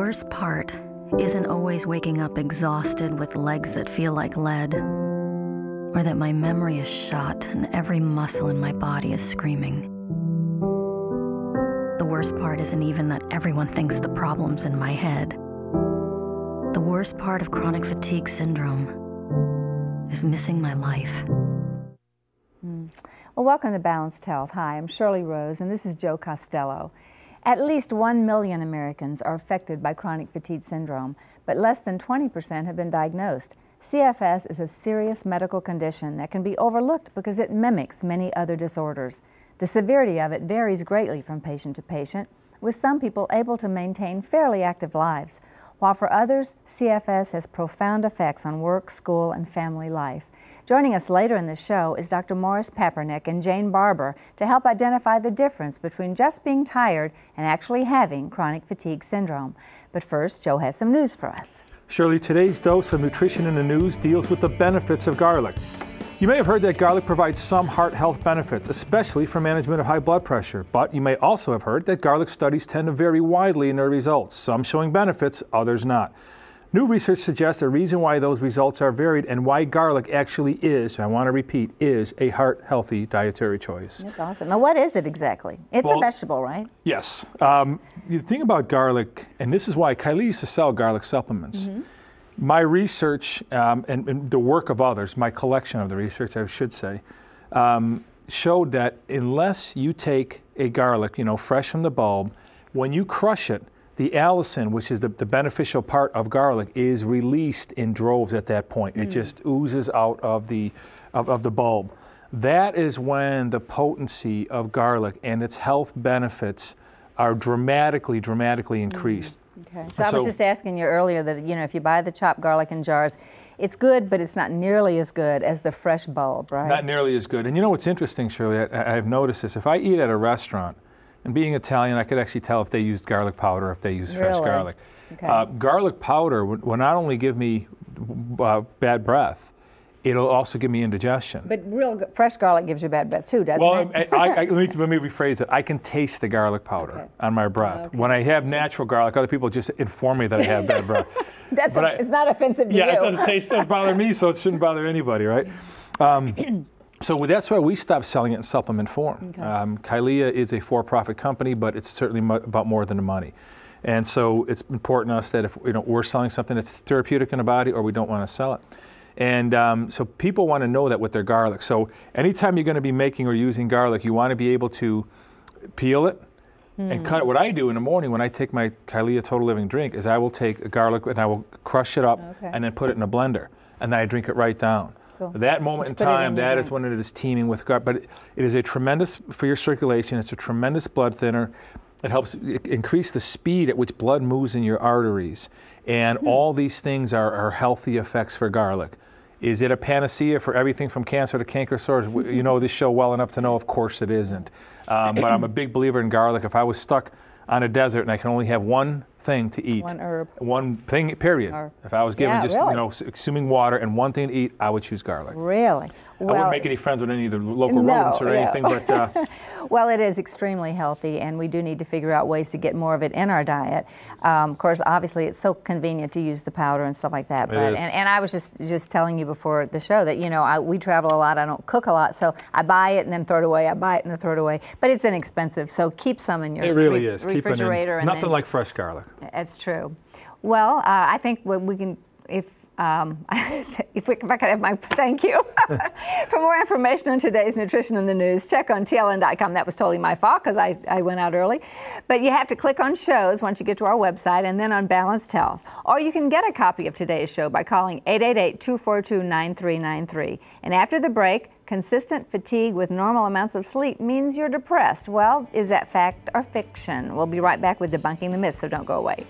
worst part isn't always waking up exhausted with legs that feel like lead, or that my memory is shot and every muscle in my body is screaming. The worst part isn't even that everyone thinks the problem's in my head. The worst part of chronic fatigue syndrome is missing my life. Well, welcome to Balanced Health. Hi, I'm Shirley Rose, and this is Joe Costello. At least 1 million Americans are affected by chronic fatigue syndrome, but less than 20% have been diagnosed. CFS is a serious medical condition that can be overlooked because it mimics many other disorders. The severity of it varies greatly from patient to patient, with some people able to maintain fairly active lives, while for others, CFS has profound effects on work, school, and family life. Joining us later in the show is Dr. Morris Papernick and Jane Barber to help identify the difference between just being tired and actually having chronic fatigue syndrome. But first, Joe has some news for us. Shirley, today's dose of Nutrition in the News deals with the benefits of garlic. You may have heard that garlic provides some heart health benefits, especially for management of high blood pressure. But you may also have heard that garlic studies tend to vary widely in their results, some showing benefits, others not. New research suggests a reason why those results are varied and why garlic actually is, I want to repeat, is a heart-healthy dietary choice. That's awesome. Now, what is it exactly? It's a vegetable, right? Yes. The thing about garlic, and this is why Kylie used to sell garlic supplements. My research and the work of others, my collection of the research, I should say, showed that unless you take a garlic, fresh from the bulb, when you crush it, the allicin, which is the beneficial part of garlic, is released in droves at that point. It just oozes out of the bulb. That is when the potency of garlic and its health benefits are dramatically increased. Okay. So I was just asking you earlier that, if you buy the chopped garlic in jars, it's good, but it's not nearly as good as the fresh bulb, right? Not nearly as good. And what's interesting, Shirley, I've noticed this. If I eat at a restaurant, and being Italian, I could actually tell if they used garlic powder or if they used fresh garlic. Okay. Garlic powder will not only give me bad breath, it'll also give me indigestion. But fresh garlic gives you bad breath too, doesn't it? Let me rephrase it. I can taste the garlic powder on my breath. When I have natural garlic, other people just inform me that I have bad breath. It's not offensive to you. Yeah, it doesn't bother me, so it shouldn't bother anybody, right? So that's why we stopped selling it in supplement form. Okay. Kylie is a for-profit company, but it's certainly about more than the money. And so it's important to us that if we're selling something that's therapeutic in the body, or we don't want to sell it. And so people want to know that with their garlic. So anytime you're going to be making or using garlic, you want to be able to peel it and cut it. What I do in the morning when I take my Kylie Total Living drink is I will take a garlic and I will crush it up and then put it in a blender, and then I drink it right down. Cool. That moment in time, that is when it is teeming with garlic. But it is a tremendous, for your circulation, it's a tremendous blood thinner. It helps increase the speed at which blood moves in your arteries. And all these things are healthy effects for garlic. Is it a panacea for everything from cancer to canker sores? You know this show well enough to know, of course it isn't. But I'm a big believer in garlic. If I was stuck on a desert and I can only have one thing to eat, one herb, one thing, period. If I was given consuming water and one thing to eat, I would choose garlic. Really? Well, I wouldn't make any friends with any of the local rodents or anything, but well, it is extremely healthy, and we do need to figure out ways to get more of it in our diet. Of course, obviously, it's so convenient to use the powder and stuff like that. But and I was just telling you before the show that we travel a lot. I don't cook a lot, so I buy it and then throw it away. I buy it and then throw it away. But it's inexpensive, so keep some in your refrigerator. Nothing like fresh garlic. That's true. Well, I think we can, if I could have my thank you. For more information on today's Nutrition in the News, check on TLN.com. That was totally my fault because I went out early. But you have to click on shows once you get to our website and then on Balanced Health. Or you can get a copy of today's show by calling 888-242-9393. And after the break, consistent fatigue with normal amounts of sleep means you're depressed. Well, is that fact or fiction? We'll be right back with Debunking the Myth, so don't go away.